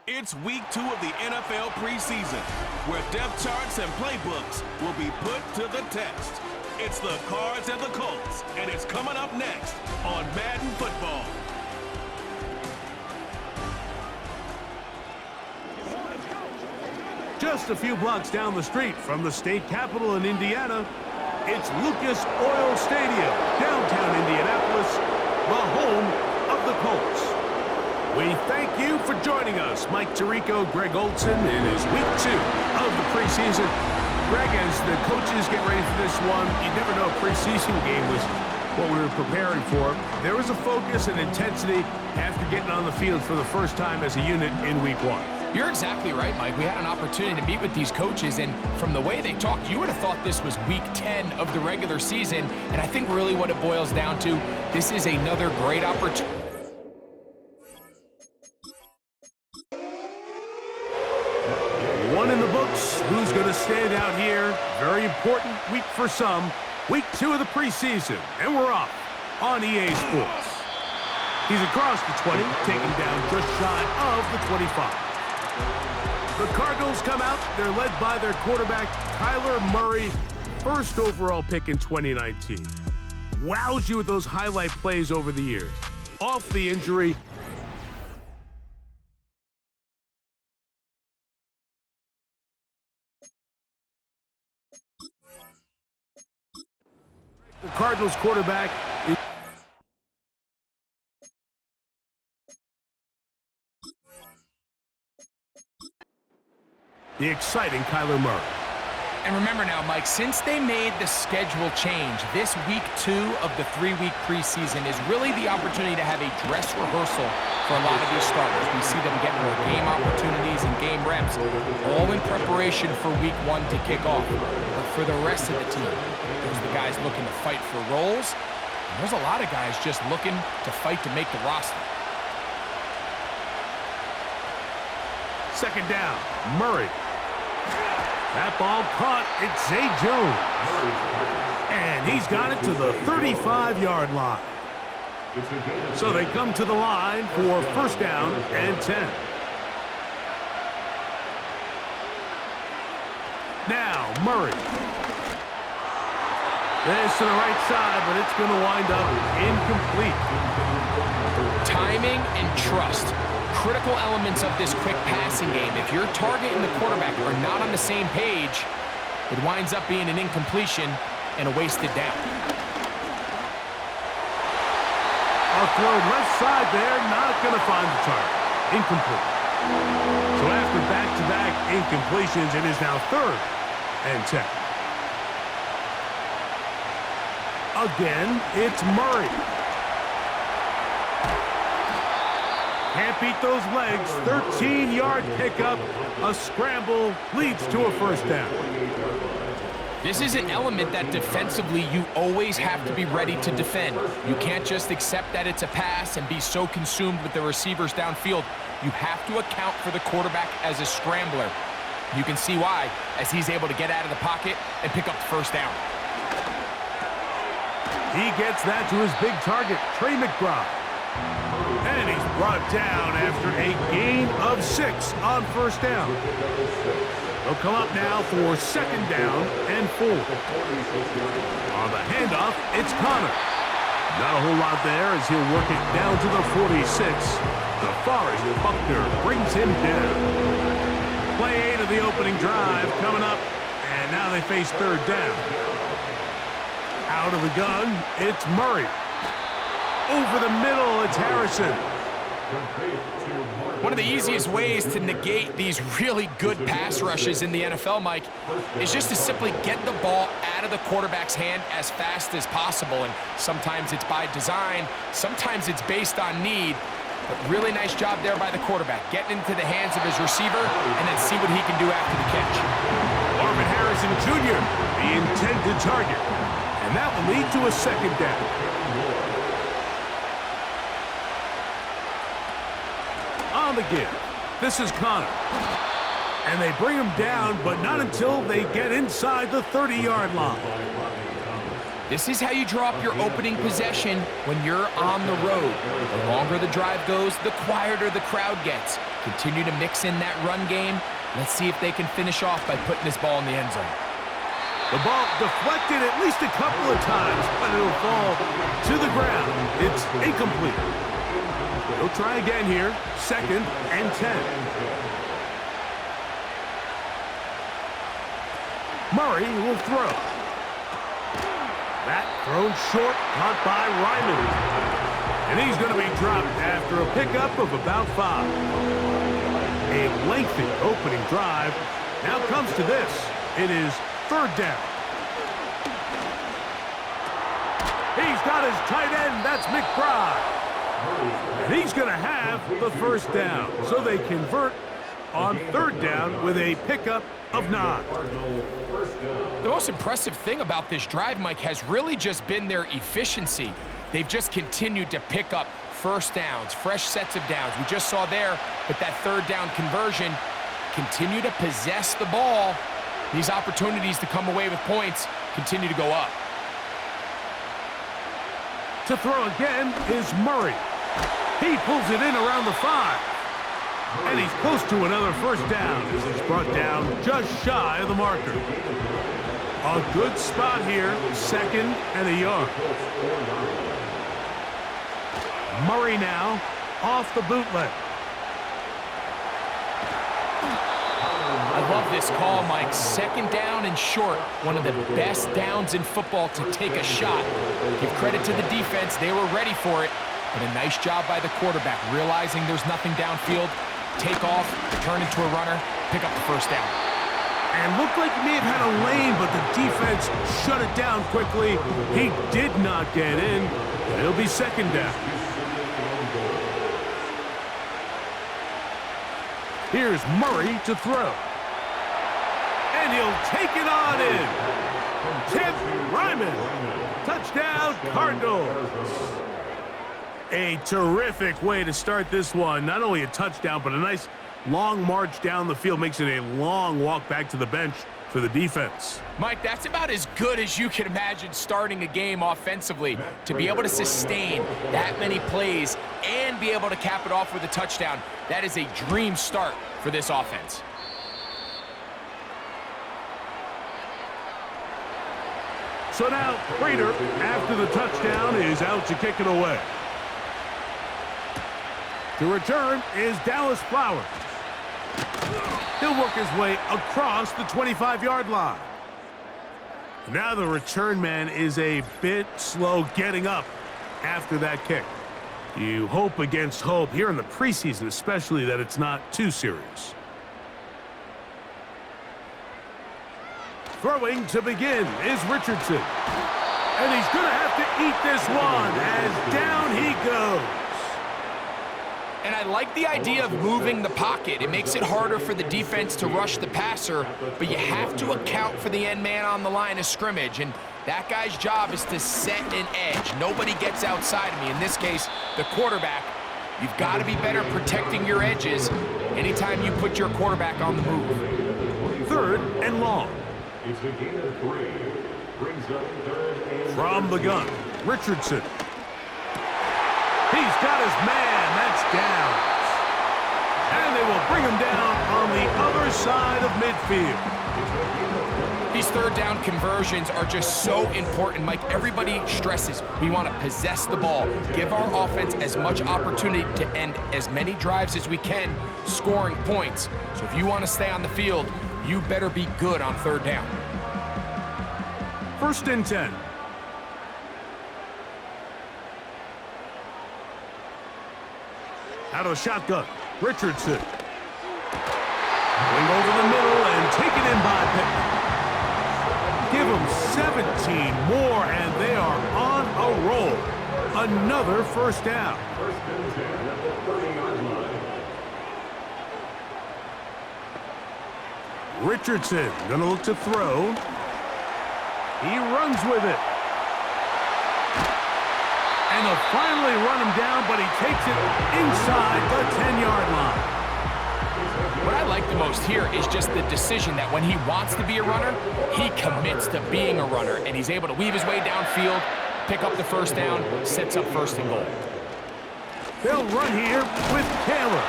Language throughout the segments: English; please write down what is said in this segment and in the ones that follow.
It's week 2 of the NFL preseason, where depth charts and playbooks will be put to the test. It's the Cards and the Colts, and it's coming up next on Madden Football. Just a few blocks down the street from the state capitol in Indiana, it's Lucas Oil Stadium, downtown Indianapolis, the home of the Colts. We thank you for joining us, Mike Tirico, Greg Olson, in his week 2 of the preseason. Greg, as the coaches get ready for this one, you never know, a preseason game was what we were preparing for. There was a focus and intensity after getting on the field for the first time as a unit in week 1. You're exactly right, Mike. We had an opportunity to meet with these coaches, and from the way they talked, you would have thought this was week 10 of the regular season, and I think really what it boils down to, this is another great opportunity. One in the books. Who's going to stand out here? Very important week for some. Week 2 of the preseason, and we're off on EA Sports. He's across the 20, taking down just shy of the 25. The Cardinals come out. They're led by their quarterback, Kyler Murray, first overall pick in 2019. Wows you with those highlight plays over the years. Off the injury. The Cardinals quarterback is the exciting Kyler Murray. And remember now, Mike, since they made the schedule change, this week 2 of the 3-week preseason is really the opportunity to have a dress rehearsal for a lot of these starters. We see them get more game opportunities and game reps, all in preparation for week 1 to kick off. But for the rest of the team, there's the guys looking to fight for roles, and there's a lot of guys just looking to fight to make the roster. Second down, Murray. That ball caught. It's Zay Jones. And he's got it to the 35-yard line. So they come to the line for first down and 10. Now, Murray. This to the right side, but it's going to wind up incomplete. Timing and trust. Critical elements of this quick passing game. If your target and the quarterback are not on the same page, it winds up being an incompletion and a wasted down. A throw left side there, not going to find the target. Incomplete. So after back-to-back incompletions, it is now 3rd and 10. Again, it's Murray. Can't beat those legs. 13-yard pickup. A scramble leads to a first down. This is an element that defensively you always have to be ready to defend. You can't just accept that it's a pass and be so consumed with the receivers downfield. You have to account for the quarterback as a scrambler. You can see why, as he's able to get out of the pocket and pick up the first down. He gets that to his big target, Trey McBride. And he's brought down after a gain of 6 on first down. They'll come up now for second down and 4. On the handoff, it's Connor. Not a whole lot there as he'll work it down to the 46. DeForest Buckner brings him down. Play 8 of the opening drive coming up, and now they face third down. Out of the gun, it's Murray. Over the middle, it's Harrison. One of the easiest ways to negate these really good pass rushes in the NFL, Mike, is just to simply get the ball out of the quarterback's hand as fast as possible. And sometimes it's by design, sometimes it's based on need. But really nice job there by the quarterback, getting into the hands of his receiver and then see what he can do after the catch. Marvin Harrison Jr., the intended target. And that will lead to a second down. On the give, this is Connor. And they bring him down, but not until they get inside the 30-yard line. This is how you draw up your opening possession when you're on the road. The longer the drive goes, the quieter the crowd gets. Continue to mix in that run game. Let's see if they can finish off by putting this ball in the end zone. The ball deflected at least a couple of times, but it'll fall to the ground. It's incomplete. They'll try again here. 2nd and 10. Murray will throw. That thrown short, caught by Ryman. And he's going to be dropped after a pickup of about 5. A lengthy opening drive. Now comes to this. It is 3rd down. He's got his tight end. That's McBride. And he's going to have the 1st down. So they convert on 3rd down with a pickup of 9. The most impressive thing about this drive, Mike, has really just been their efficiency. They've just continued to pick up 1st downs, fresh sets of downs. We just saw there with that 3rd down conversion, continue to possess the ball. These opportunities to come away with points continue to go up. To throw again is Murray. He pulls it in around the 5. And he's close to another 1st down as he's brought down just shy of the marker. A good spot here, 2nd and a yard. Murray now off the bootleg. I love this call, Mike. 2nd down and short. One of the best downs in football to take a shot. Give credit to the defense. They were ready for it. But a nice job by the quarterback, realizing there's nothing downfield. Take off, turn into a runner, pick up the 1st down. And looked like he may have had a lane, but the defense shut it down quickly. He did not get in. And it'll be 2nd down. Here's Murray to throw. And he'll take it on in. Tip Ryman. Touchdown, Cardinals. A terrific way to start this one. Not only a touchdown, but a nice long march down the field. Makes it a long walk back to the bench for the defense. Mike, that's about as good as you can imagine starting a game offensively. To be able to sustain that many plays and be able to cap it off with a touchdown, that is a dream start for this offense. So now, Prater, after the touchdown, is out to kick it away. To return is Dallas Flowers. He'll work his way across the 25-yard line. Now the return man is a bit slow getting up after that kick. You hope against hope here in the preseason, especially, that it's not too serious. Throwing to begin is Richardson. And he's going to have to eat this one as down he goes. And I like the idea of moving the pocket. It makes it harder for the defense to rush the passer, but you have to account for the end man on the line of scrimmage, and that guy's job is to set an edge. Nobody gets outside of me. In this case, the quarterback. You've got to be better protecting your edges anytime you put your quarterback on the move. 3rd and long. It's a gain of 3. Brings up 3rd and From the gun, Richardson. He's got his man. That's down. And they will bring him down on the other side of midfield. These 3rd down conversions are just so important, Mike. Everybody stresses we want to possess the ball, give our offense as much opportunity to end as many drives as we can, scoring points. So if you want to stay on the field, you better be good on 3rd down. 1st and 10. Out of the shotgun, Richardson. Going over the middle and taken in by Pittman. Give them 17 more, and they are on a roll. Another 1st down. 1st and 10 at the 30-yard line. Richardson going to look to throw. He runs with it. And they'll finally run him down, but he takes it inside the 10-yard line. What I like the the most here is just the decision that when he wants to be a runner, he commits to being a runner, and he's able to weave his way downfield, pick up the first down, sets up first and goal. They'll run here with Taylor.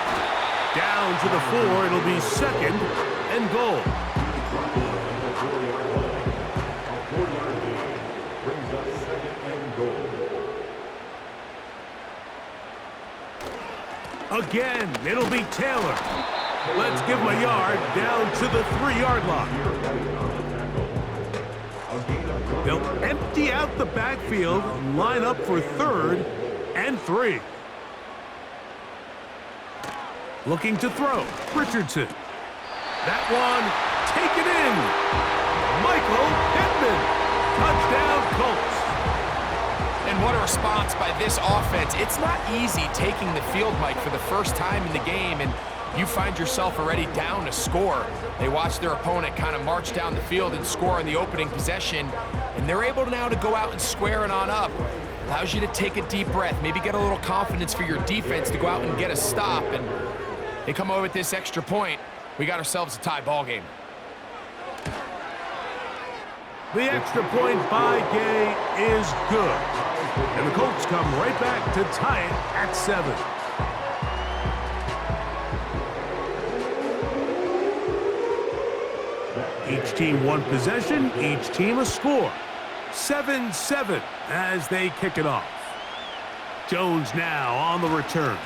Down to the 4, it'll be second and goal. Again, it'll be Taylor. Let's give him a yard down to the 3-yard line. They'll empty out the backfield and line up for 3rd and 3. Looking to throw, Richardson. That one, taken in. Michael Pittman. Touchdown, Colts. And what a response by this offense. It's not easy taking the field, Mike, for the first time in the game, and you find yourself already down a score. They watch their opponent kind of march down the field and score in the opening possession, and they're able now to go out and square it on up. Allows you to take a deep breath, maybe get a little confidence for your defense to go out and get a stop, and they come over with this extra point. We got ourselves a tie ball game. The extra point by Gay is good. And the Colts come right back to tie it at 7. Each team one possession, each team a score. 7-7 as they kick it off. Jones now on the return.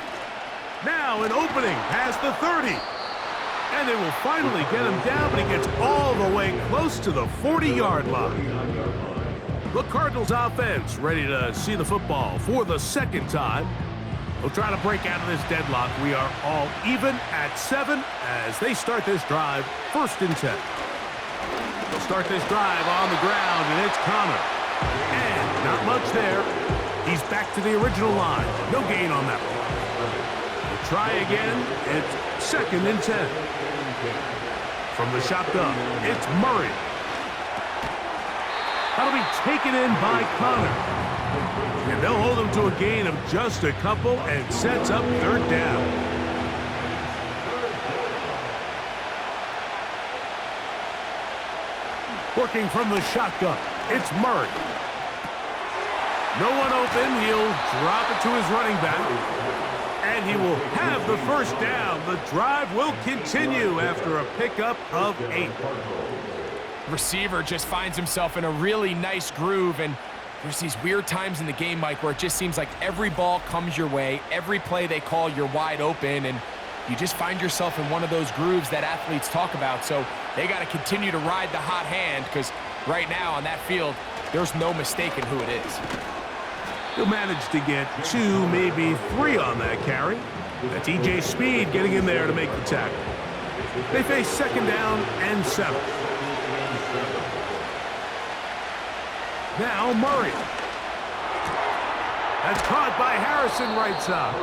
Now an opening past the 30. And they will finally get him down, but he gets all the way close to the 40-yard line. The Cardinals offense ready to see the football for the second time. They'll try to break out of this deadlock. We are all even at 7 as they start this drive, 1st and 10. They'll start this drive on the ground, and it's Connor. And not much there. He's back to the original line. No gain on that one. They'll try again. It's 2nd and 10. From the shotgun, it's Murray. That'll be taken in by Connor. And they'll hold him to a gain of just a couple and sets up 3rd down. Working from the shotgun, it's Murray. No one open, he'll drop it to his running back. And he will have the first down. The drive will continue after a pickup of 8. Receiver just finds himself in a really nice groove, and there's these weird times in the game, Mike, where it just seems like every ball comes your way, every play they call, you're wide open, and you just find yourself in one of those grooves that athletes talk about. So they got to continue to ride the hot hand, because right now on that field, there's no mistaking who it is. He'll manage to get 2, maybe 3 on that carry. That's E.J. Speed getting in there to make the tackle. They face 2nd down and 7. Now Murray. That's caught by Harrison right side.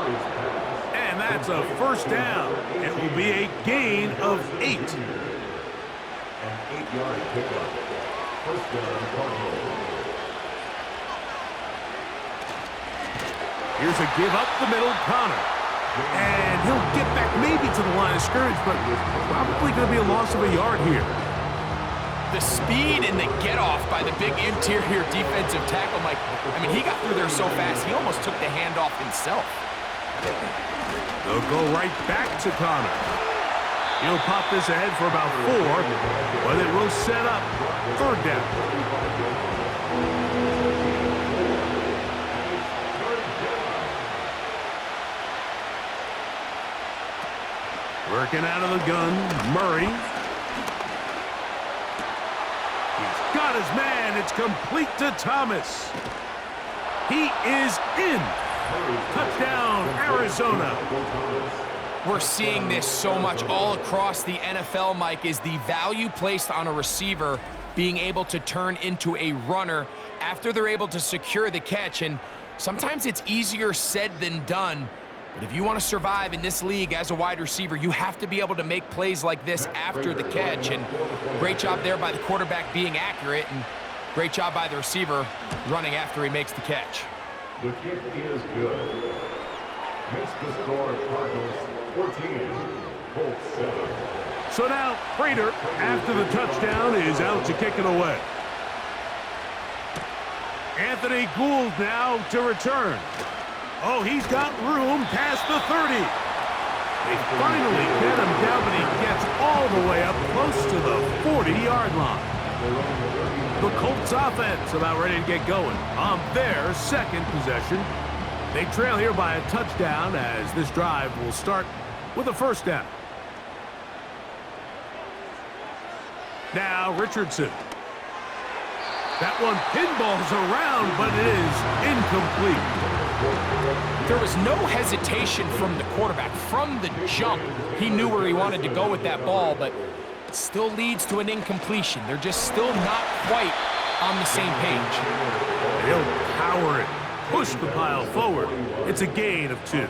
And that's a 1st down. It will be a gain of 8. An 8-yard pickup. 1st down, Cardinals. Here's a give up the middle, Connor. And he'll get back maybe to the line of scrimmage, but probably going to be a loss of a yard here. The speed and the get-off by the big interior defensive tackle, Mike. I mean, he got through there so fast, he almost took the handoff himself. They'll go right back to Connor. He'll pop this ahead for about 4, but it will set up 3rd down. Working out of the gun, Murray. He's got his man. It's complete to Thomas. He is in. Touchdown, Arizona. We're seeing this so much all across the NFL, Mike, is the value placed on a receiver being able to turn into a runner after they're able to secure the catch. And sometimes it's easier said than done. But if you want to survive in this league as a wide receiver, you have to be able to make plays like this after the catch. And great job there by the quarterback being accurate, and great job by the receiver running after he makes the catch. The kick is good. Makes the score Cardinals 14, Colts 7. So now Prater, after the touchdown, is out to kick it away. Anthony Gould now to return. Oh, he's got room past the 30. They finally get him down, but he gets all the way up close to the 40-yard line. The Colts offense about ready to get going on their second possession. They trail here by a touchdown as this drive will start with a first down. Now Richardson. That one pinballs around, but it is incomplete. There was no hesitation from the quarterback. From the jump, he knew where he wanted to go with that ball, but it still leads to an incompletion. They're just still not quite on the same page. They'll power it, push the pile forward. It's a gain of 2.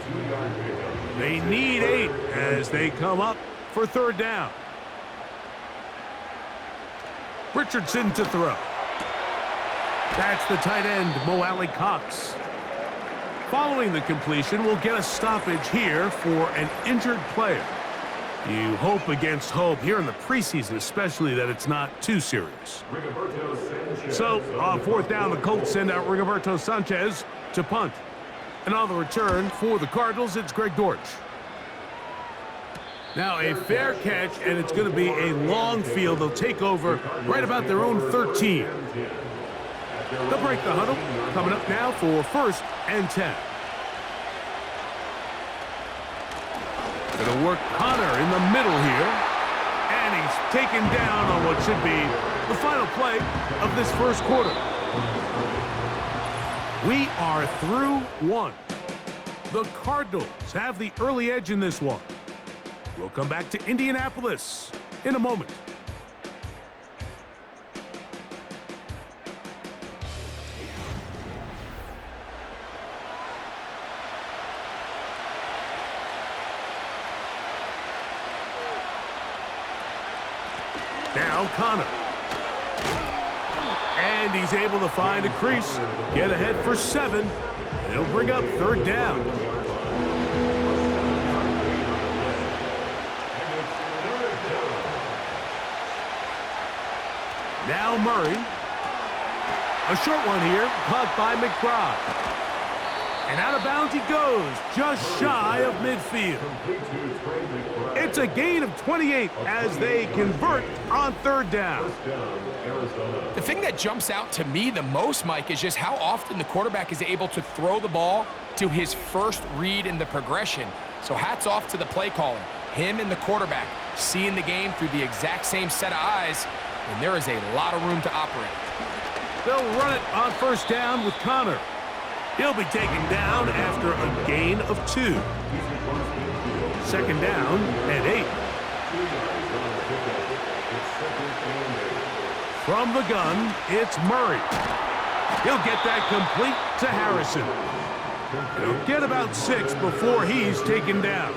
They need 8 as they come up for third down. Richardson to throw. That's the tight end, Mo Alley-Cox. Following the completion, we'll get a stoppage here for an injured player. You hope against hope here in the preseason, especially that it's not too serious. So, on fourth down, the Colts send out Rigoberto Sanchez to punt. And on the return for the Cardinals, it's Greg Dortch. Now a fair catch, and it's going to be a long field. They'll take over right about their own 13. They'll break the huddle. Coming up now for first and 10. Going to work Connor in the middle here. And he's taken down on what should be the final play of this first quarter. We are through one. The Cardinals have the early edge in this one. We'll come back to Indianapolis in a moment. Now Connor. And he's able to find a crease, get ahead for 7, and he'll bring up third down. Now Murray. A short one here, caught by McBride. And out of bounds he goes, just shy of midfield. It's a gain of 28 as they convert on third down. The thing that jumps out to me the most, Mike, is just how often the quarterback is able to throw the ball to his first read in the progression. So hats off to the play caller. Him and the quarterback seeing the game through the exact same set of eyes, and there is a lot of room to operate. They'll run it on first down with Connor. He'll be taken down after a gain of 2. Second down and 8. From the gun, it's Murray. He'll get that complete to Harrison. He'll get about 6 before he's taken down.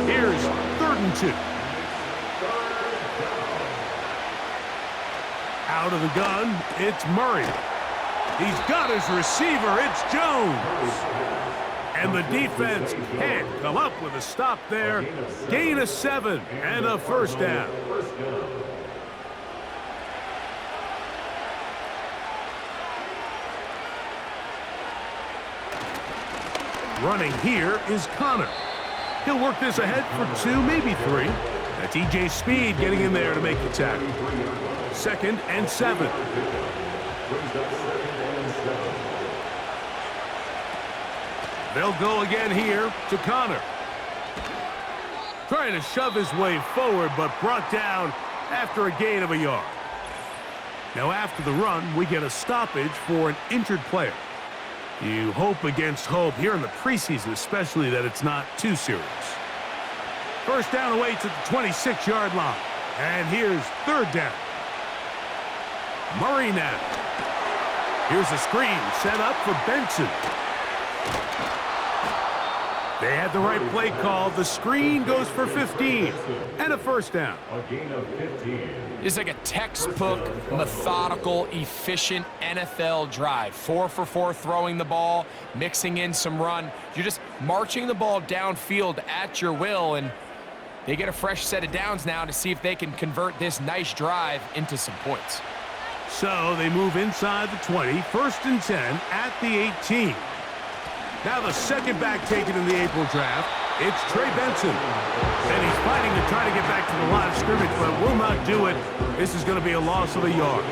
Here's third and 2. Out of the gun, it's Murray. He's got his receiver. It's Jones. And the defense can't come up with a stop there. Gain of 7 and a first down. Running here is Connor. He'll work this ahead for 2, maybe 3. That's E.J. Speed getting in there to make the tackle. Second and 7. They'll go again here to Connor. Trying to shove his way forward, but brought down after a gain of a yard. Now after the run, we get a stoppage for an injured player. You hope against hope here in the preseason, especially that it's not too serious. First down away to the 26-yard line. And here's third down. Murray now. Here's a screen set up for Benson. They had the right play call. The screen goes for 15 and a first down. It's like a textbook, methodical, efficient NFL drive. 4 for 4 throwing the ball, mixing in some run. You're just marching the ball downfield at your will, and They get a fresh set of downs now to see if they can convert this nice drive into some points. So they move inside the 20, 1st and 10 at the 18. Now the second back taken in the April draft, it's Trey Benson. And he's fighting to try to get back to the line of scrimmage, but will not do it. This is going to be a loss of a yard.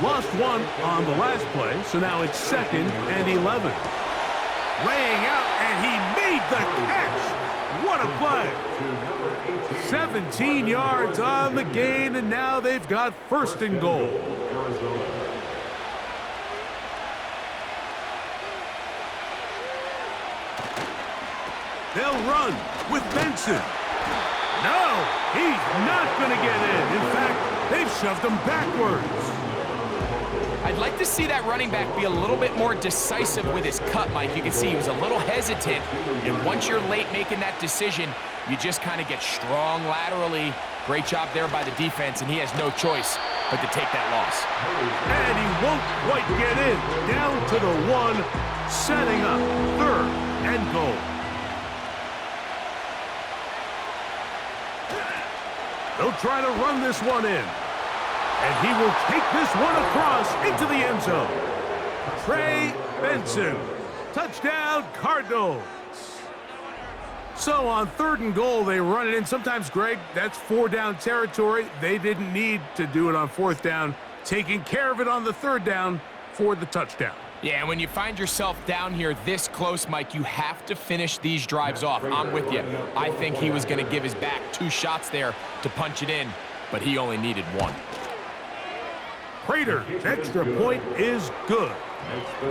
Lost one on the last play, so now it's 2nd and 11. Laying out, and he made the catch. What a play. 17 yards on the gain, and now they've got 1st and goal. They'll run with Benson. No, he's not going to get in. In fact, they've shoved him backwards. I'd like to see that running back be a little bit more decisive with his cut, Mike. You can see he was a little hesitant, and once you're late making that decision, you just kind of get strong laterally. Great job there by the defense, and he has no choice but to take that loss. And he won't quite get in. Down to the 1, setting up 3rd and goal. They'll try to run this one in. And he will take this one across into the end zone. Trey Benson. Touchdown, Cardinals. So on 3rd and goal, they run it in. Sometimes, Greg, that's 4-down territory. They didn't need to do it on 4th down. Taking care of it on the 3rd down for the touchdown. Yeah, and when you find yourself down here this close, Mike, you have to finish these drives off. I'm with you. I think he was going to give his back 2 shots there to punch it in, but he only needed 1. Prater's extra point is good.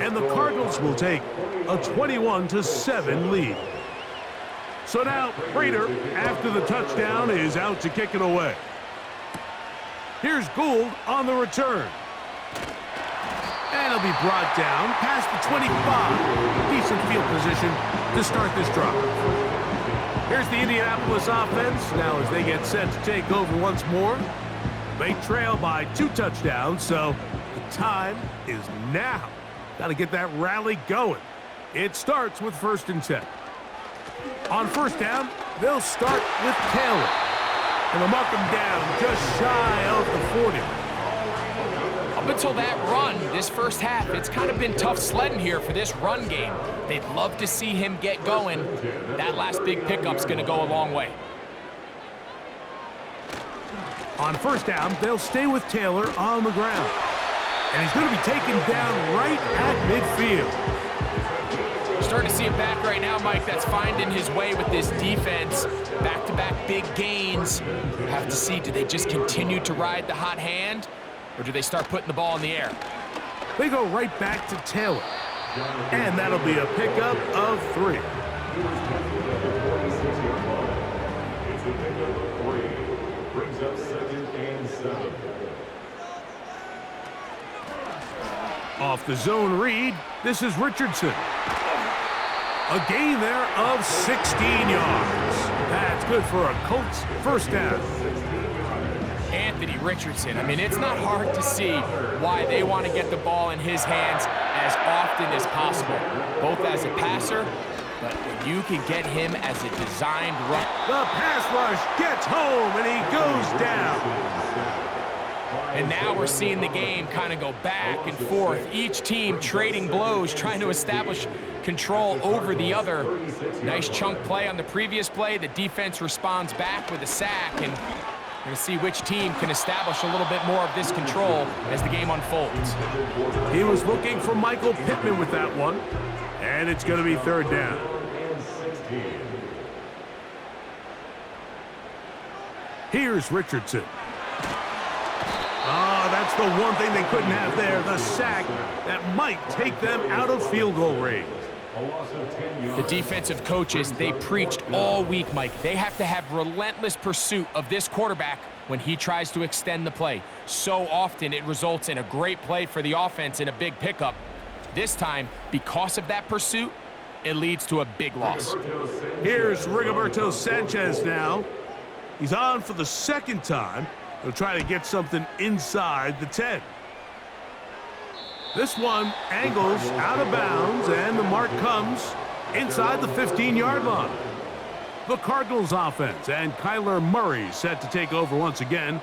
And the Cardinals will take a 21-7 lead. So now Prater, after the touchdown, is out to kick it away. Here's Gould on the return. And he'll be brought down past the 25. Decent field position to start this drive. Here's the Indianapolis offense. Now as they get set to take over once more. They trail by 2 touchdowns, so the time is now. Got to get that rally going. It starts with 1st and 10. On 1st down, they'll start with Taylor. And they'll mark him down just shy of the 40. Up until that run, this first half, it's kind of been tough sledding here for this run game. They'd love to see him get going. That last big pickup's going to go a long way. On 1st down, they'll stay with Taylor on the ground. And he's going to be taken down right at midfield. Starting to see a back right now, Mike, that's finding his way with this defense. Back-to-back big gains. Have to see, do they just continue to ride the hot hand, or do they start putting the ball in the air? They go right back to Taylor. And that'll be a pickup of 3. It's a pickup of 3. Brings up 2nd and 7. Off the zone read, this is Richardson. A gain there of 16 yards. That's good for a Colts 1st down. Anthony Richardson, I mean, it's not hard to see why they want to get the ball in his hands as often as possible, both as a passer, but when you can get him as a designed run. The pass rush gets home, and he goes down. And now we're seeing the game kind of go back and forth. Each team trading blows, trying to establish control over the other. Nice chunk play on the previous play. The defense responds back with a sack, and we're going to see which team can establish a little bit more of this control as the game unfolds. He was looking for Michael Pittman with that one, and it's going to be 3rd down. Here's Richardson. Oh, that's the one thing they couldn't have there, the sack that might take them out of field goal range. The defensive coaches, they preached all week, Mike. They have to have relentless pursuit of this quarterback when he tries to extend the play. So often it results in a great play for the offense and a big pickup. This time, because of that pursuit, it leads to a big loss. Here's Rigoberto Sanchez now. He's on for the 2nd time. He'll try to get something inside the 10. This one angles out of bounds, and the mark comes inside the 15-yard line. The Cardinals offense, and Kyler Murray set to take over once again.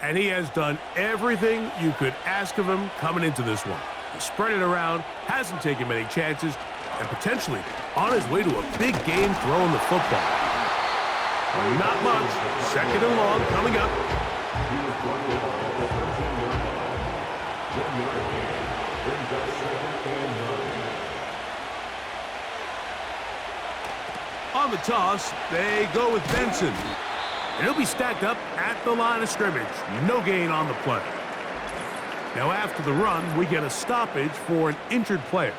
And he has done everything you could ask of him coming into this one. He spread it around, hasn't taken many chances, and potentially on his way to a big game throwing the football. Not much. Second and long coming up. On the toss, they go with Benson. And he'll be stacked up at the line of scrimmage. No gain on the play. Now after the run, we get a stoppage for an injured player.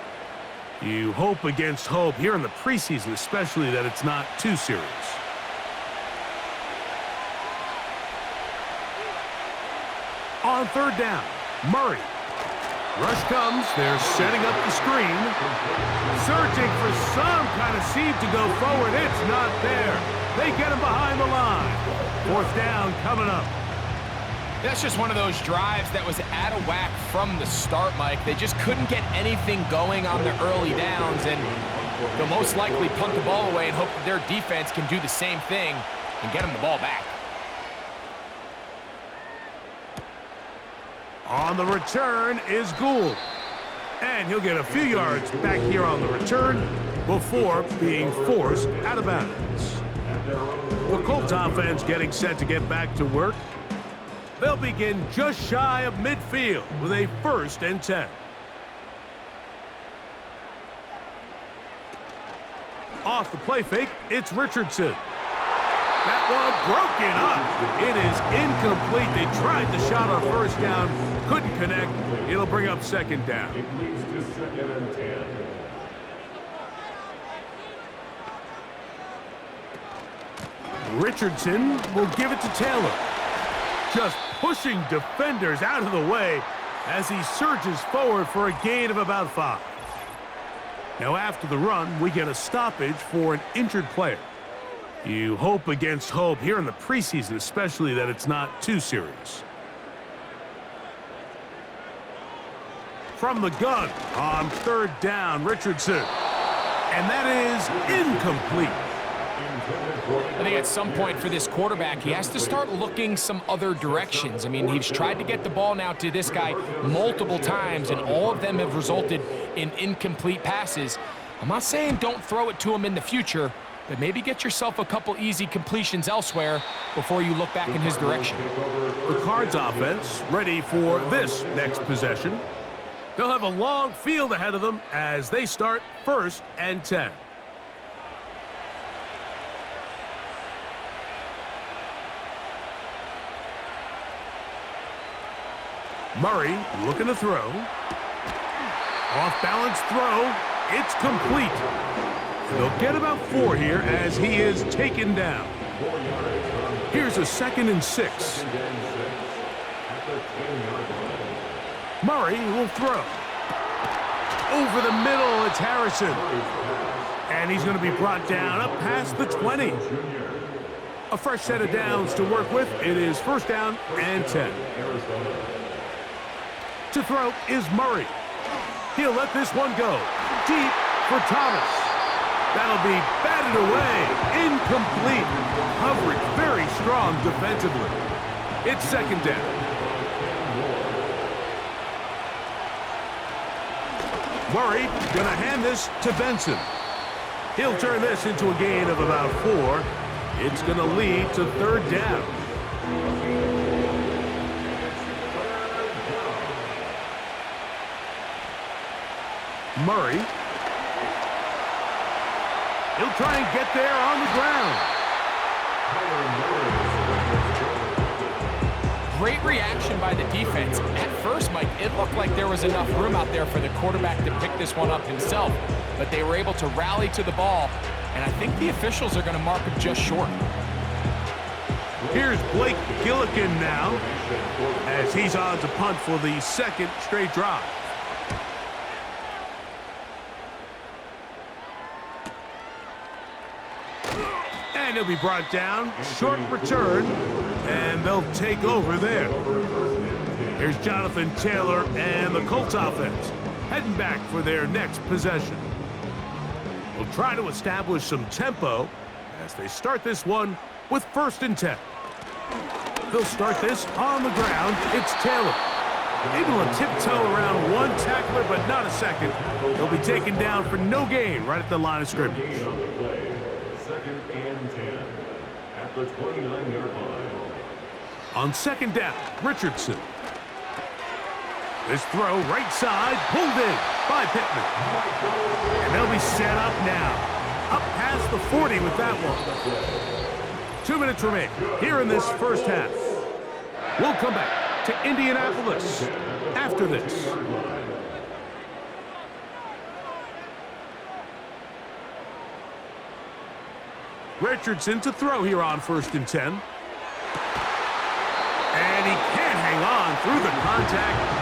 You hope against hope here in the preseason, especially that it's not too serious. On third down, Murray. Rush comes. They're setting up the screen. Searching for some kind of seed to go forward. It's not there. They get him behind the line. Fourth down coming up. That's just one of those drives that was out of whack from the start, Mike. They just couldn't get anything going on the early downs, and they'll most likely punt the ball away and hope that their defense can do the same thing and get them the ball back. On the return is Gould. And he'll get a few yards back here on the return before being forced out of bounds. The Colts offense getting set to get back to work. They'll begin just shy of midfield with a 1st and 10. Off the play fake, it's Richardson. That one broken up. It is incomplete. They tried the shot on first down, couldn't connect. It'll bring up second down. It leads to 2nd and 10. Richardson will give it to Taylor. Just pushing defenders out of the way as he surges forward for a gain of about 5. Now after the run, we get a stoppage for an injured player. You hope against hope here in the preseason, especially that it's not too serious. From the gun on third down, Richardson. And that is incomplete. I think at some point for this quarterback, he has to start looking some other directions. I mean, he's tried to get the ball now to this guy multiple times, and all of them have resulted in incomplete passes. I'm not saying don't throw it to him in the future, but maybe get yourself a couple easy completions elsewhere before you look back in his direction. The Cards offense ready for this next possession. They'll have a long field ahead of them as they start 1st and 10. Murray looking to throw. Off-balance throw. It's complete. They'll get about 4 here as he is taken down. Here's a 2nd and 6. Murray will throw. Over the middle, it's Harrison. And he's going to be brought down up past the 20. A fresh set of downs to work with. It is 1st down and 10. To throw is Murray. He'll let this one go. Deep for Thomas. That'll be batted away. Incomplete. Coverage very strong defensively. It's 2nd down. Murray gonna hand this to Benson. He'll turn this into a gain of about 4. It's gonna lead to 3rd down. Murray. He'll try and get there on the ground. Great reaction by the defense. At first, Mike, it looked like there was enough room out there for the quarterback to pick this one up himself, but they were able to rally to the ball, and I think the officials are going to mark him just short. Here's Blake Gillikin now as he's on to punt for the 2nd straight drive. And he'll be brought down. Short return. And they'll take over there. Here's Jonathan Taylor and the Colts offense heading back for their next possession. We'll try to establish some tempo as they start this one with 1st and 10. They'll start this on the ground. It's Taylor. Able to tiptoe around one tackler, but not a second. He'll be taken down for no gain right at the line of scrimmage. 2nd and 10 at the 29-yard line. On 2nd down, Richardson. This throw right side, pulled in by Pittman. And they'll be set up now. Up past the 40 with that one. 2 minutes remain here in this 1st half. We'll come back to Indianapolis after this. Richardson to throw here on 1st and 10. And he can't hang on through the contact.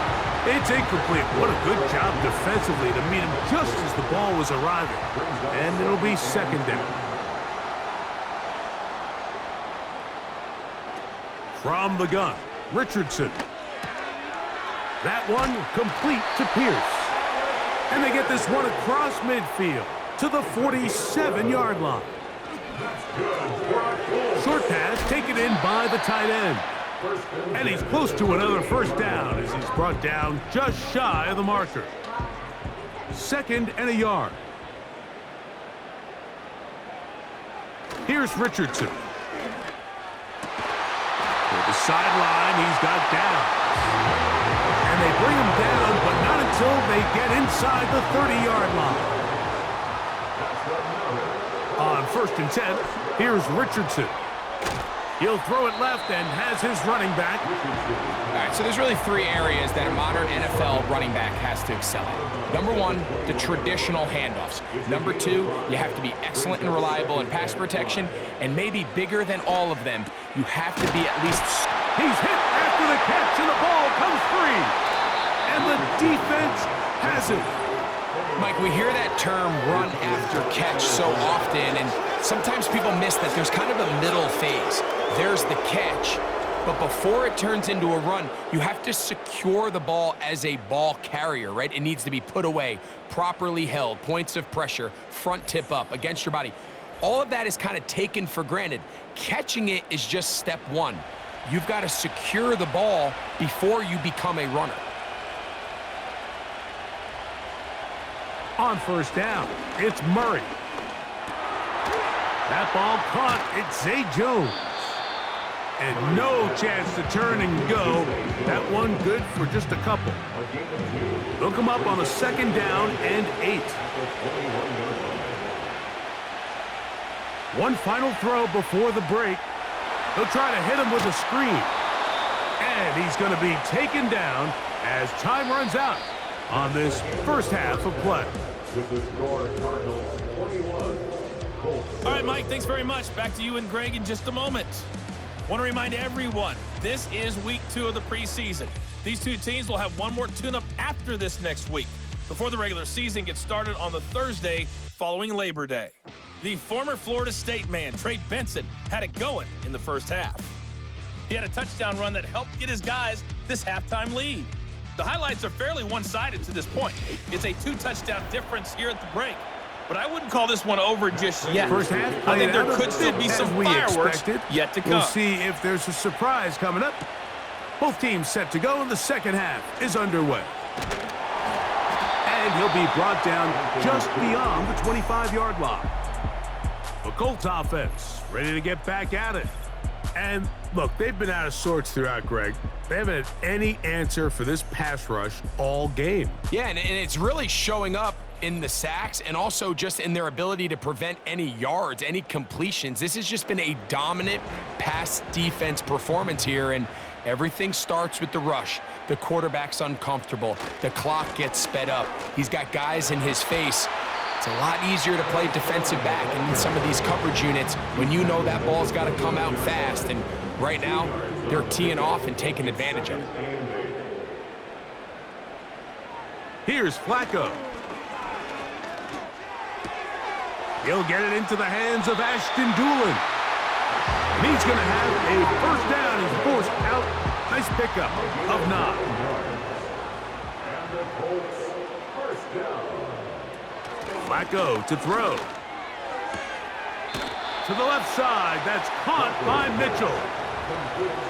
It's incomplete. What a good job defensively to meet him just as the ball was arriving. And it'll be 2nd down. From the gun, Richardson. That one complete to Pierce. And they get this one across midfield to the 47-yard line. Short pass taken in by the tight end. And he's close to another 1st down as he's brought down just shy of the marker. 2nd and a yard. Here's Richardson. For the sideline, he's got down. And they bring him down, but not until they get inside the 30-yard line. On 1st and 10, here's Richardson. He'll throw it left and has his running back. All right, so there's really 3 areas that a modern NFL running back has to excel at. Number 1, the traditional handoffs. Number 2, you have to be excellent and reliable in pass protection. And maybe bigger than all of them, you have to be at least... He's hit after the catch and the ball comes free. And the defense has it. Mike, we hear that term run after catch so often, and sometimes people miss that there's kind of a middle phase. There's the catch, but before it turns into a run, you have to secure the ball as a ball carrier, right? It needs to be put away, properly held, points of pressure, front tip up against your body. All of that is kind of taken for granted. Catching it is just step 1. You've got to secure the ball before you become a runner. On 1st down, it's Murray. That ball caught. It's Zay Jones. And no chance to turn and go. That one good for just a couple. They'll come up on a 2nd down and 8. One final throw before the break. He'll try to hit him with a screen. And he's going to be taken down as time runs out on this 1st half of play. All right, Mike, thanks very much. Back to you and Greg in just a moment. Want to remind everyone, this is week 2 of the preseason. These 2 teams will have one more tune-up after this next week, before the regular season gets started on the Thursday following Labor Day. The former Florida State man, Trey Benson, had it going in the 1st half. He had a touchdown run that helped get his guys this halftime lead. The highlights are fairly one-sided to this point. It's a 2-touchdown difference here at the break. But I wouldn't call this one over just yet. 1st half, I think there could still be some fireworks yet to come. We'll see if there's a surprise coming up. Both teams set to go, and the 2nd half is underway. And he'll be brought down just beyond the 25-yard line. The Colts offense ready to get back at it. And look, they've been out of sorts throughout, Greg. They haven't had any answer for this pass rush all game. Yeah, and it's really showing up in the sacks and also just in their ability to prevent any yards, any completions. This has just been a dominant pass defense performance here, and everything starts with the rush. The quarterback's uncomfortable. The clock gets sped up. He's got guys in his face. It's a lot easier to play defensive back in some of these coverage units when you know that ball's got to come out fast, and right now they're teeing off and taking advantage of it. Here's Flacco. He'll get it into the hands of Ashton Doolin. And he's going to have a 1st down. He's forced out. Nice pickup of 9. And the Colts 1st down. Flacco to throw. to the left side. That's caught by Mitchell.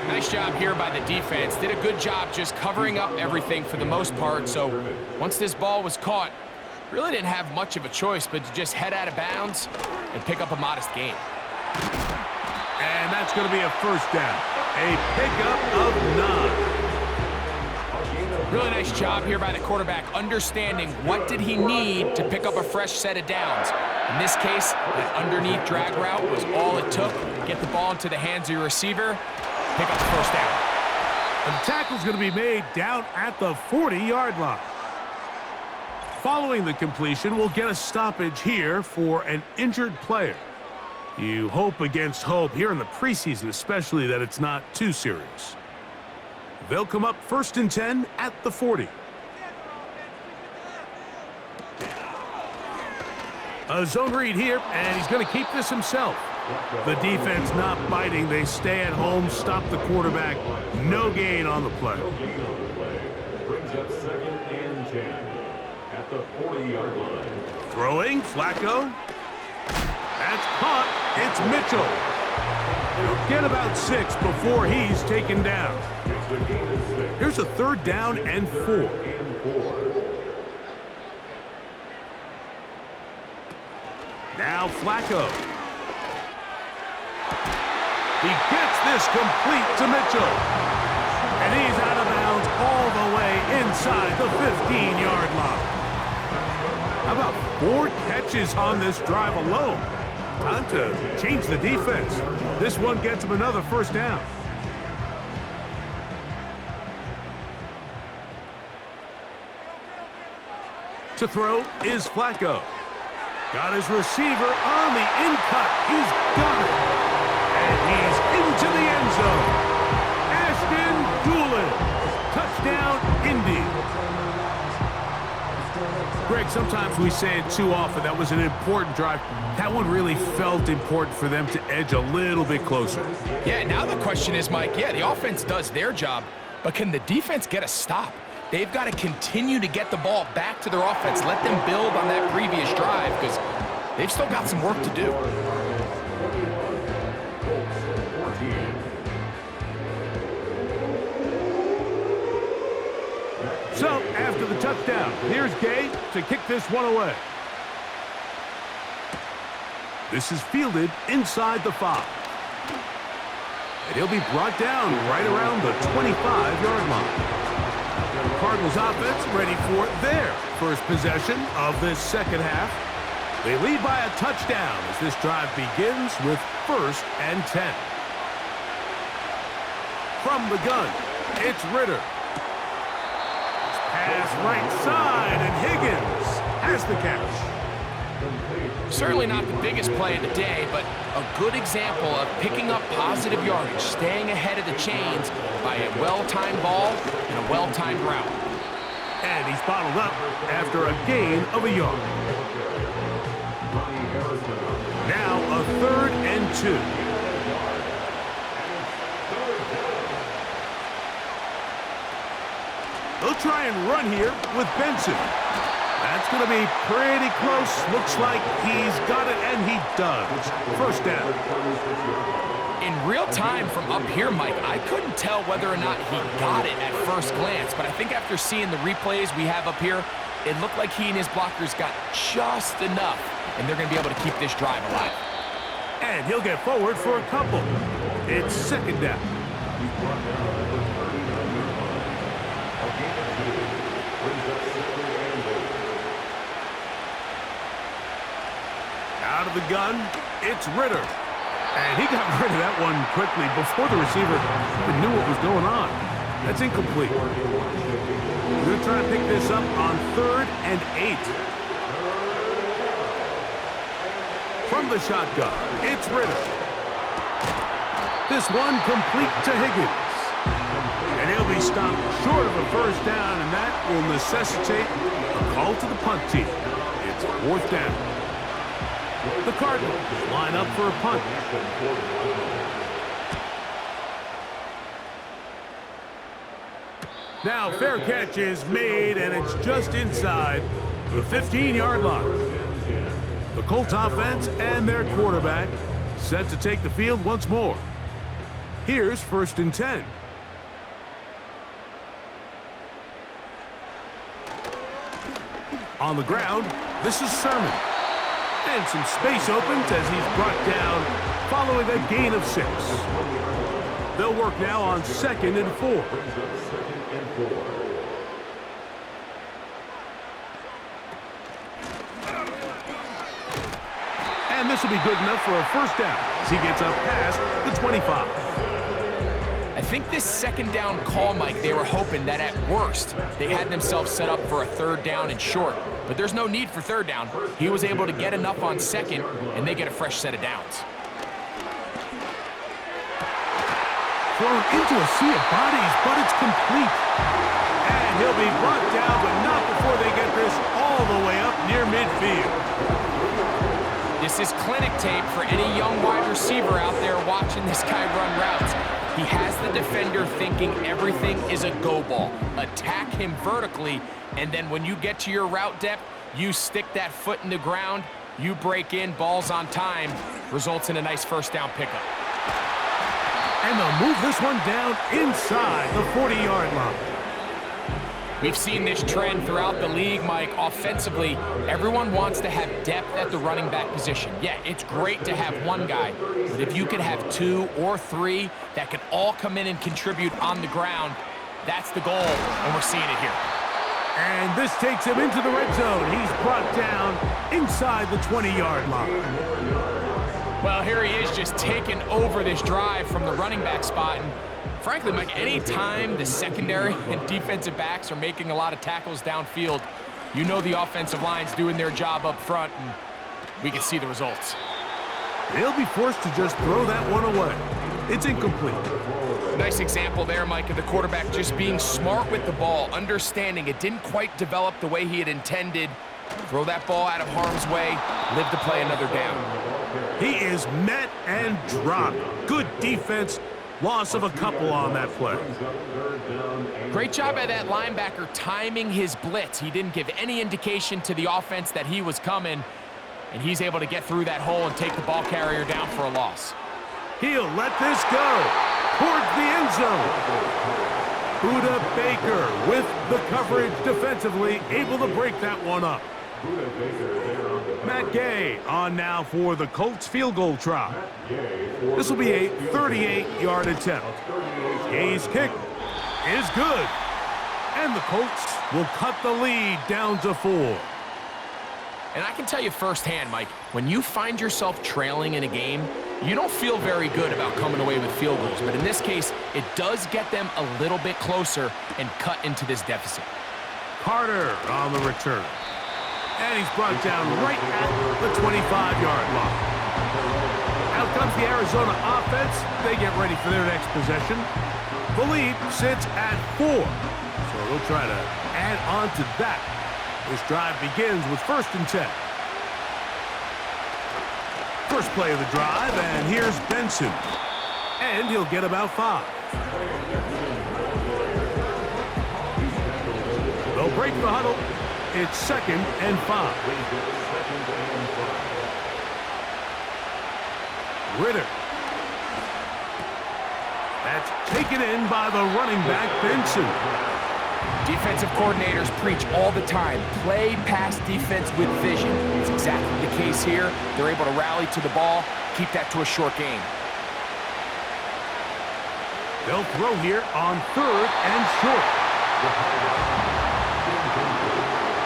Nice job here by the defense. Did a good job just covering up everything for the most part. So once this ball was caught, really didn't have much of a choice but to just head out of bounds and pick up a modest gain. And that's going to be a first down. A pickup of 9. Really nice job here by the quarterback, understanding what did he need to pick up a fresh set of downs. In this case, that underneath drag route was all it took. Get the ball into the hands of your receiver, pick up the first down. And the tackle's going to be made down at the 40-yard line. Following the completion, we'll get a stoppage here for an injured player. You hope against hope here in the preseason, especially that it's not too serious. They'll come up 1st and 10 at the 40. A zone read here, and he's going to keep this himself. The defense not biting. They stay at home, stop the quarterback. No gain on the play. Brings up 2nd and 10 at the 40-yard line. Throwing, Flacco. That's caught. It's Mitchell. He'll get about 6 before he's taken down. Here's a 3rd down and 4. Now Flacco. He gets this complete to Mitchell. And he's out of bounds all the way inside the 15-yard line. How about 4 catches on this drive alone? Time to change the defense. This one gets him another first down. To throw is Flacco. Got his receiver on the in-cut. He's got it. And he's into the end zone. Ashton Doolin. Touchdown, Indy. Greg, sometimes we say it too often. That was an important drive. That one really felt important for them to edge a little bit closer. Yeah, now the question is, Mike, yeah, the offense does their job, but can the defense get a stop? They've got to continue to get the ball back to their offense. Let them build on that previous drive because they've still got some work to do. So, after the touchdown, here's Gay to kick this one away. This is fielded inside the 5. And he'll be brought down right around the 25-yard line. The Cardinals offense ready for their first possession of this second half. They lead by a touchdown as this drive begins with 1st and 10. From the gun, it's Ritter. Pass right side, and Higgins has the catch. Certainly not the biggest play of the day, but a good example of picking up positive yardage, staying ahead of the chains by a well-timed ball and a well-timed route. And he's bottled up after a gain of a yard. Now a 3rd and 2. They'll try and run here with Benson. That's going to be pretty close. Looks like he's got it, and he does. First down. In real time from up here, Mike, I couldn't tell whether or not he got it at first glance, but I think after seeing the replays we have up here, it looked like he and his blockers got just enough, and they're going to be able to keep this drive alive. And he'll get forward for a couple. It's 2nd down. Out of the gun, it's Ritter. And he got rid of that one quickly before the receiver even knew what was going on. That's incomplete. We're going to try to pick this up on 3rd and 8. From the shotgun, it's Ritter. This one complete to Higgins. And he'll be stopped short of a first down, and that will necessitate a call to the punt team. It's 4th down. The Cardinals line up for a punt. Now fair catch is made, and it's just inside the 15-yard line. The Colts offense and their quarterback Set to take the field once more. Here's 1st and 10. On the ground, this is Sermon. And some space opens as he's brought down following a gain of 6. They'll work now on 2nd and 4. And this will be good enough for a 1st down as he gets up past the 25. I think this 2nd down call, Mike, they were hoping that at worst they had themselves set up for a 3rd down and short. But there's no need for 3rd down. He was able to get enough on 2nd, and they get a fresh set of downs. Thrown into a sea of bodies, but it's complete. And he'll be brought down, but not before they get this all the way up near midfield. This is clinic tape for any young wide receiver out there watching this guy run routes. He has the defender thinking everything is a go ball. Attack him vertically, and then when you get to your route depth, you stick that foot in the ground, you break in, balls on time, results in a nice 1st down pickup. And they'll move this one down inside the 40-yard line. We've seen this trend throughout the league, Mike. Offensively, everyone wants to have depth at the running back position. Yeah, it's great to have one guy, but if you could have 2 or 3 that can all come in and contribute on the ground, that's the goal, and we're seeing it here. And this takes him into the red zone. He's brought down inside the 20-yard line. Well, here he is just taking over this drive from the running back spot. And frankly, Mike, any time the secondary and defensive backs are making a lot of tackles downfield, you know the offensive line's doing their job up front, and we can see the results. They'll be forced to just throw that one away. It's incomplete. Nice example there, Mike, of the quarterback just being smart with the ball, understanding it didn't quite develop the way he had intended. Throw that ball out of harm's way, live to play another down. He is met and dropped. Good defense. Loss of a couple on that play. Great job by that linebacker timing his blitz. He didn't give any indication to the offense that he was coming, and he's able to get through that hole and take the ball carrier down for a loss. He'll let this go towards the end zone. Buda Baker with the coverage defensively, able to break that one up. Matt Gay on now for the Colts field goal try. This will be a 38-yard attempt. Gay's kick is good. And the Colts will cut the lead down to 4. And I can tell you firsthand, Mike, when you find yourself trailing in a game, you don't feel very good about coming away with field goals. But in this case, it does get them a little bit closer and cut into this deficit. Carter on the return. And he's brought down right at the 25-yard line. Out comes the Arizona offense. They get ready for their next possession. The lead sits at 4. So they'll try to add on to that. This drive begins with 1st and 10. First play of the drive, and here's Benson. And he'll get about 5. They'll break the huddle. It's 2nd and 5. Ritter. That's taken in by the running back, Benson. Defensive coordinators preach all the time, play pass defense with vision. It's exactly the case here. They're able to rally to the ball, keep that to a short game. They'll throw here on 3rd and short.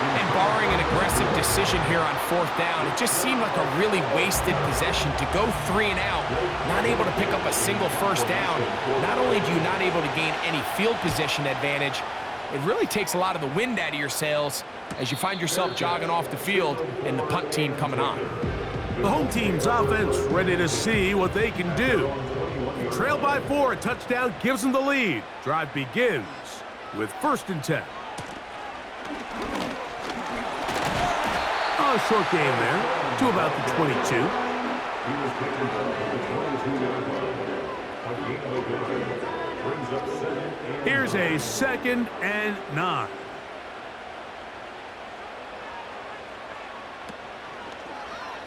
And barring an aggressive decision here on 4th down, it just seemed like a really wasted possession to go 3 and out, not able to pick up a single 1st down. Not only do you not able to gain any field position advantage, it really takes a lot of the wind out of your sails as you find yourself jogging off the field and the punt team coming on. The home team's offense ready to see what they can do. Trailed by 4, a touchdown gives them the lead. Drive begins with 1st and 10. A short game there to about the 22. Here's a 2nd and 9.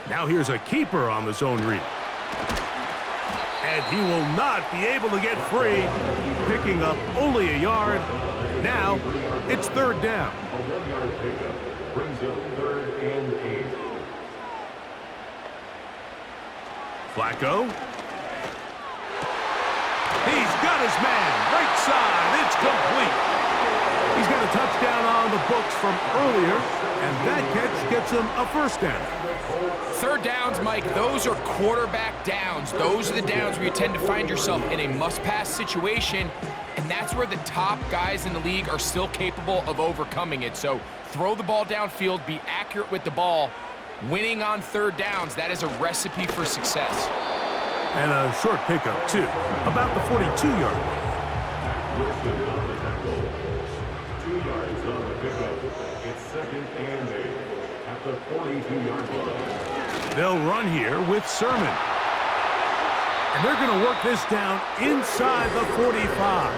Now here's a keeper on the zone read. And he will not be able to get free, picking up only a yard. Now, it's third down. A 1-yard pickup brings up 3rd and 8. Flacco. He's got his man. Right side. It's complete. He's got a touchdown on the books from earlier, and that catch gets him a first down. Third downs, Mike, those are quarterback downs. Those are the downs where you tend to find yourself in a must-pass situation, and that's where the top guys in the league are still capable of overcoming it. So throw the ball downfield, be accurate with the ball. Winning on third downs, that is a recipe for success. And a short pickup, too, about the 42-yard line. 2 yards on the pickup. It's 2nd and 8 at the 42-yard line. They'll run here with Sermon. And they're going to work this down inside the 45.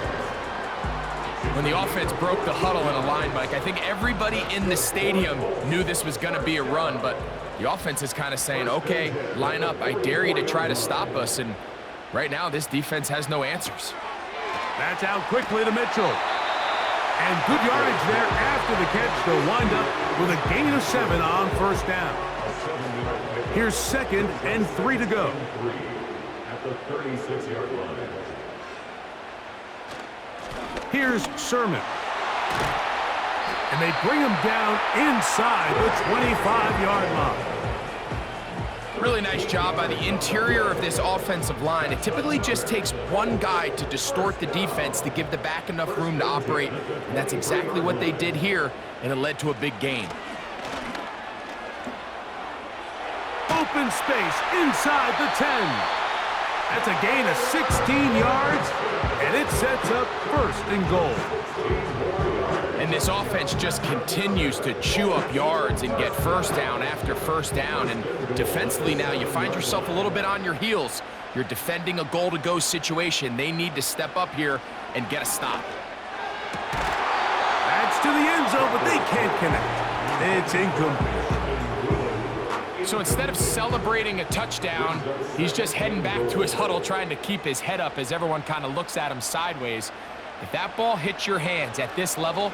When the offense broke the huddle in a line, Mike, I think everybody in the stadium knew this was going to be a run, but the offense is kind of saying, okay, line up. I dare you to try to stop us, and right now this defense has no answers. That's out quickly to Mitchell. And good yardage there after the catch. They'll wind up with a gain of 7 on first down. Here's 2nd and 3 to go. At the 36-yard line. Here's Sermon. And they bring him down inside the 25-yard line. Really nice job by the interior of this offensive line. It typically just takes one guy to distort the defense to give the back enough room to operate, and that's exactly what they did here, and it led to a big gain. Open space inside the 10. That's a gain of 16 yards, and it sets up 1st and goal. And this offense just continues to chew up yards and get first down after first down. And defensively now, you find yourself a little bit on your heels. You're defending a goal-to-go situation. They need to step up here and get a stop. That's to the end zone, but they can't connect. It's incomplete. So instead of celebrating a touchdown, he's just heading back to his huddle trying to keep his head up as everyone kind of looks at him sideways. If that ball hits your hands at this level,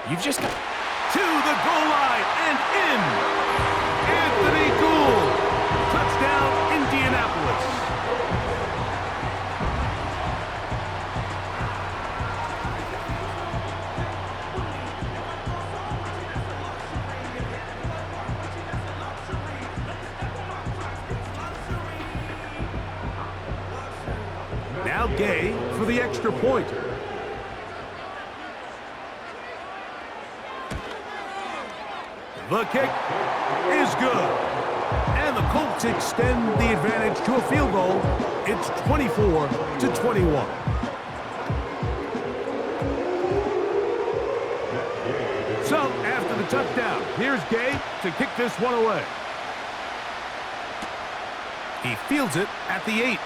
you've just got... To the goal line and in. Anthony Gould. Touchdown, Indianapolis. Now Gay for the extra point. The kick is good. And the Colts extend the advantage to a field goal. It's 24-21. So, after the touchdown, here's Gay to kick this one away. He fields it at the 8.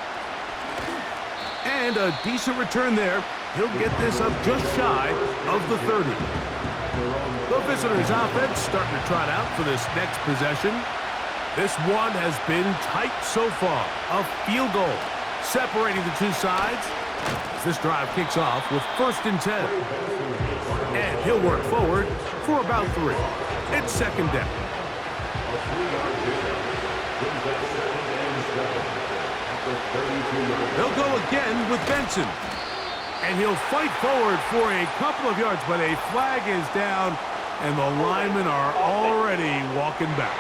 And a decent return there. He'll get this up just shy of the 30. The visitors' offense starting to trot out for this next possession. This one has been tight so far. A field goal separating the two sides as this drive kicks off with 1st and 10. And he'll work forward for about 3. It's 2nd down. They'll go again with Benson. And he'll fight forward for a couple of yards, but a flag is down, and the linemen are already walking back.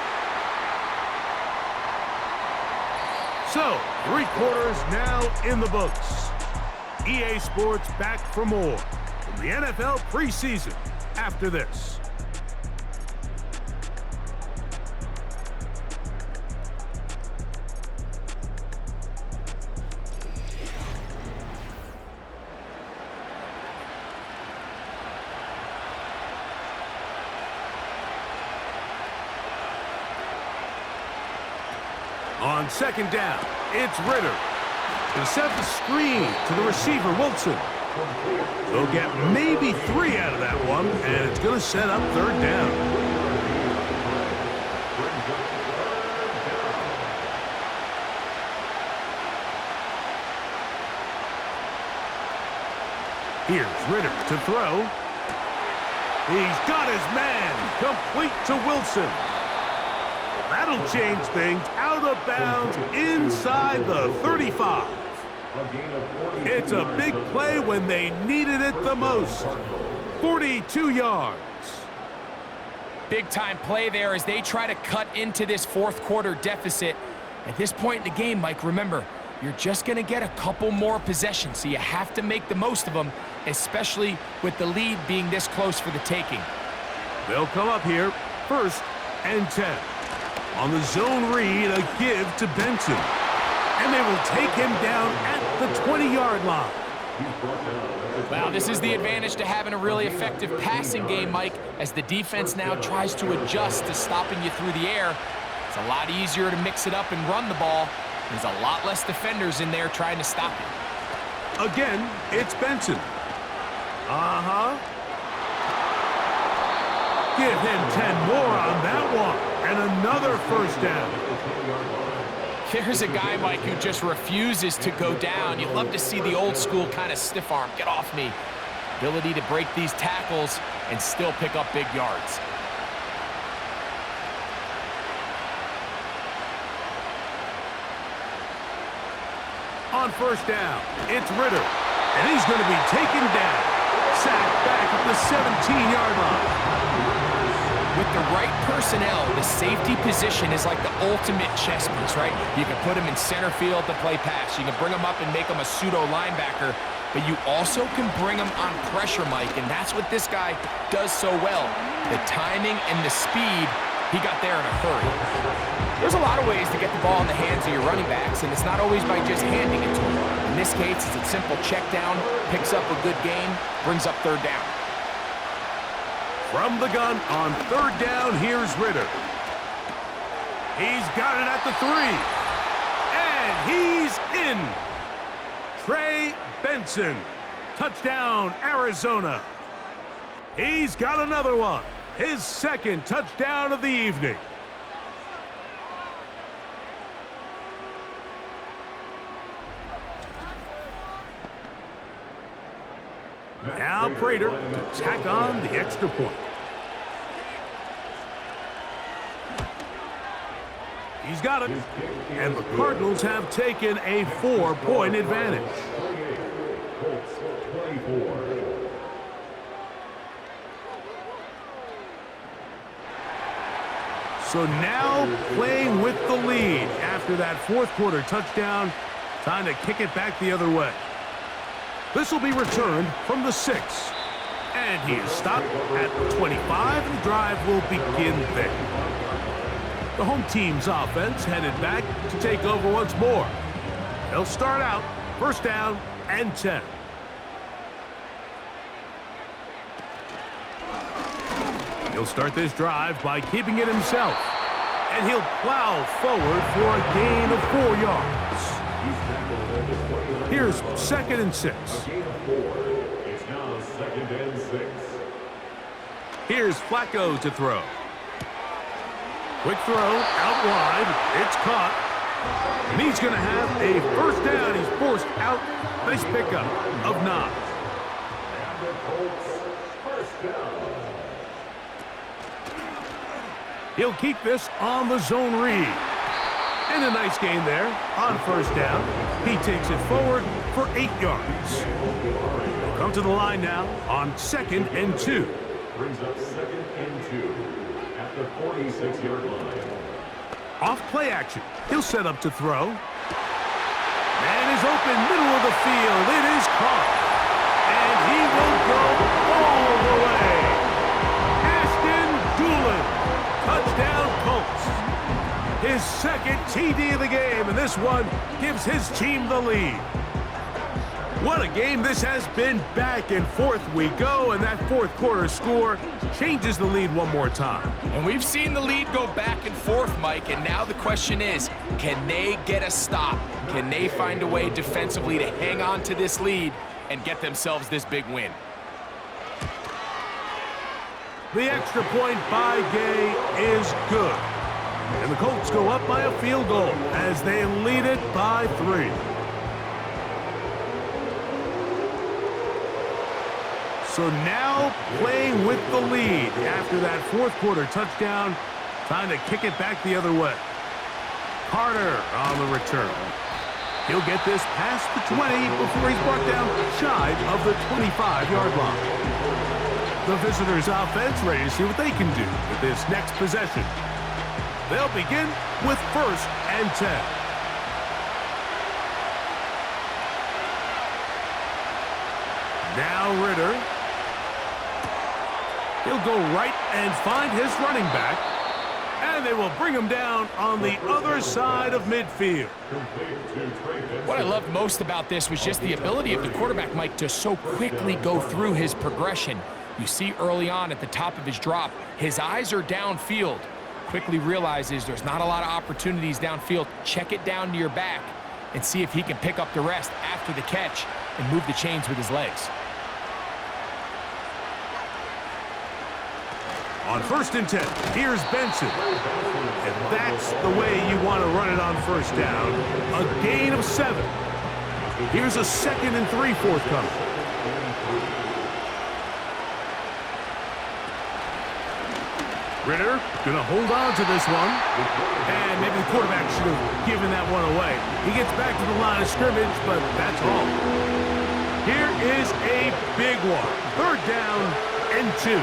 So, 3 quarters now in the books. EA Sports back for more from the NFL preseason after this. On 2nd down, it's Ritter. He'll set the screen to the receiver, Wilson. They'll get maybe 3 out of that one, and it's going to set up 3rd down. Here's Ritter to throw. He's got his man complete to Wilson. That'll change things. Out of bounds inside the 35. It's a big play when they needed it the most. 42 yards. Big time play there as they try to cut into this fourth quarter deficit. At this point in the game, Mike, remember, you're just going to get a couple more possessions, so you have to make the most of them, especially with the lead being this close for the taking. They'll come up here, 1st and 10. On the zone read, a give to Benson. And they will take him down at the 20-yard line. Well, this is the advantage to having a really effective passing game, Mike, as the defense now tries to adjust to stopping you through the air. It's a lot easier to mix it up and run the ball. There's a lot less defenders in there trying to stop it. Again, it's Benson. Give him 10 more on that one. And another 1st down. Here's a guy, Mike, who just refuses to go down. You'd love to see the old school kind of stiff arm. Get off me. Ability to break these tackles and still pick up big yards. On 1st down, it's Ritter. And he's going to be taken down. Sacked back at the 17-yard line. With the right personnel, the safety position is like the ultimate chess piece, right? You can put him in center field to play pass. You can bring him up and make him a pseudo linebacker, but you also can bring him on pressure, Mike, and that's what this guy does so well. The timing and the speed, he got there in a hurry. There's a lot of ways to get the ball in the hands of your running backs, and it's not always by just handing it to him. In this case, it's a simple check down, picks up a good gain, brings up 3rd down. From the gun on 3rd down, here's Ritter. He's got it at the 3. And he's in. Trey Benson. Touchdown, Arizona. He's got another one. His 2nd touchdown of the evening. Now Prater to tack on the extra point. He's got it. And the Cardinals have taken a 4-point advantage. Colts 24. So now playing with the lead after that 4th quarter touchdown. Time to kick it back the other way. This will be returned from the 6. And he is stopped at the 25. The drive will begin there. The home team's offense headed back to take over once more. They'll start out 1st down and 10. He'll start this drive by keeping it himself. And he'll plow forward for a gain of 4 yards. Here's 2nd and 6. It's now 2nd and 6. Here's Flacco to throw. Quick throw, out wide. It's caught. And he's going to have a 1st down. He's forced out. Nice pickup of 9. And the Colts 1st down. He'll keep this on the zone read. And a nice gain there on 1st down. He takes it forward for 8 yards. They'll come to the line now on 2nd and 2. Brings up 2nd and 2 at the 46-yard line. Off play action. He'll set up to throw. Man is open, middle of the field. It is caught. And he will go all the way. Ashton Doolin. Touchdown Colts. His 2nd TD of the game, and this one gives his team the lead. What a game this has been. Back and forth we go, and that 4th quarter score changes the lead one more time. And we've seen the lead go back and forth, Mike, and now the question is, can they get a stop? Can they find a way defensively to hang on to this lead and get themselves this big win? The extra point by Gay is good. And the Colts go up by a field goal as they lead it by 3. So now playing with the lead after that fourth quarter touchdown. Time to kick it back the other way. Carter on the return. He'll get this past the 20 before he's brought down shy of the 25-yard line. The visitors' offense ready to see what they can do with this next possession. They'll begin with 1st and 10. Now Ritter. He'll go right and find his running back. And they will bring him down on the other side of midfield. What I loved most about this was just the ability of the quarterback, Mike, to so quickly go through his progression. You see early on at the top of his drop, his eyes are downfield. Quickly realizes there's not a lot of opportunities downfield. Check it down to your back and see if he can pick up the rest after the catch and move the chains with his legs. On 1st and 10, here's Benson. And that's the way you want to run it on 1st down. A gain of 7. Here's a 2nd and 3 forthcoming. Ritter going to hold on to this one. And maybe the quarterback should have given that one away. He gets back to the line of scrimmage, but that's all. Here is a big one. 3rd down and 2.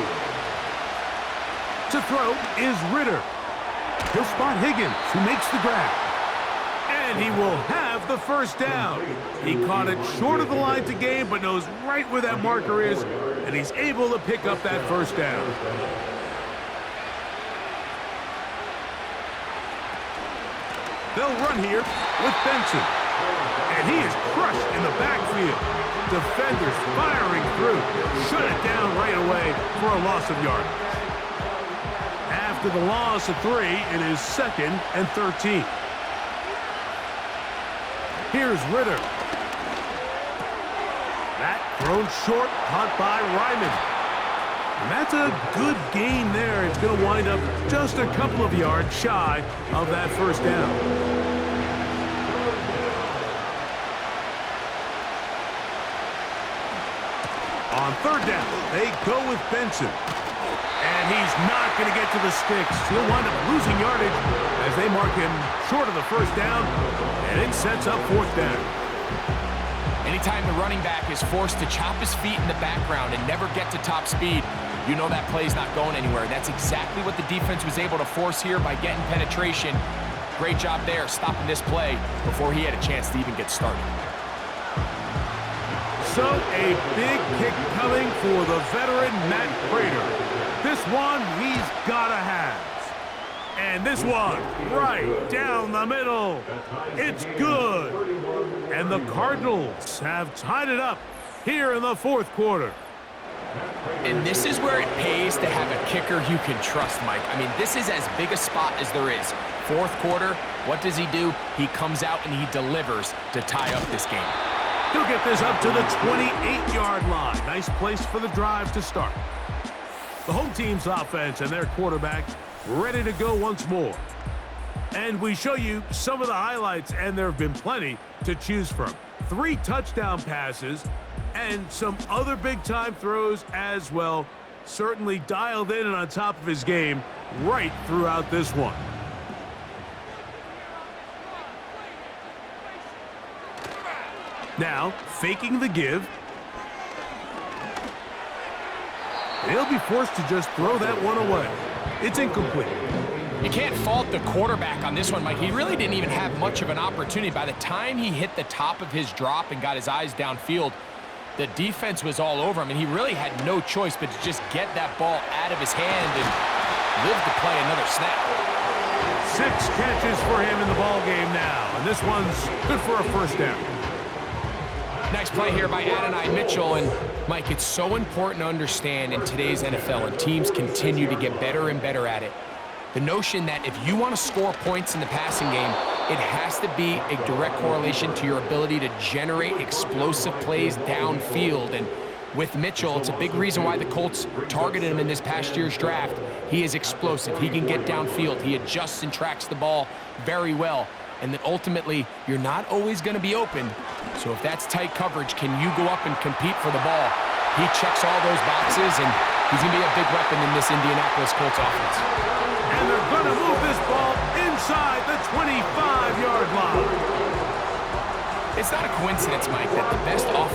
To throw is Ritter. He'll spot Higgins, who makes the grab. And he will have the 1st down. He caught it short of the line to gain, but knows right where that marker is, and he's able to pick up that 1st down. They'll run here with Benson. And he is crushed in the backfield. Defenders firing through. Shut it down right away for a loss of yardage. After the loss of 3, it is 2nd and 13. Here's Ritter. That thrown short, caught by Ryman. And that's a good gain there. It's going to wind up just a couple of yards shy of that 1st down. On 3rd down, they go with Benson. And he's not going to get to the sticks. He'll wind up losing yardage as they mark him short of the 1st down, and it sets up 4th down. Anytime the running back is forced to chop his feet in the background and never get to top speed, you know that play's not going anywhere. That's exactly what the defense was able to force here by getting penetration. Great job there, stopping this play before he had a chance to even get started. So a big kick coming for the veteran Matt Prater. This one he's got to have. And this one right down the middle. It's good. And the Cardinals have tied it up here in the 4th quarter. And this is where it pays to have a kicker you can trust, Mike. I mean, this is as big a spot as there is. 4th quarter, what does he do? He comes out and he delivers to tie up this game. He'll get this up to the 28-yard line. Nice place for the drive to start. The home team's offense and their quarterback ready to go once more. And we show you some of the highlights, and there have been plenty to choose from. 3 touchdown passes and some other big-time throws as well. Certainly dialed in and on top of his game right throughout this one. Now, faking the give. He'll be forced to just throw that one away. It's incomplete. You can't fault the quarterback on this one, Mike. He really didn't even have much of an opportunity. By the time he hit the top of his drop and got his eyes downfield, the defense was all over him, and he really had no choice but to just get that ball out of his hand and live to play another snap. 6 catches for him in the ball game now, and this one's good for a 1st down. Nice play here by Adonai Mitchell. And, Mike, it's so important to understand in today's NFL, and teams continue to get better and better at it, the notion that if you want to score points in the passing game, it has to be a direct correlation to your ability to generate explosive plays downfield. And with Mitchell, it's a big reason why the Colts targeted him in this past year's draft. He is explosive. He can get downfield. He adjusts and tracks the ball very well. And then ultimately, you're not always going to be open. So if that's tight coverage, can you go up and compete for the ball? He checks all those boxes, and he's going to be a big weapon in this Indianapolis Colts offense. And they're going to move this ball inside the 25-yard line. It's not a coincidence, Mike, that the best offense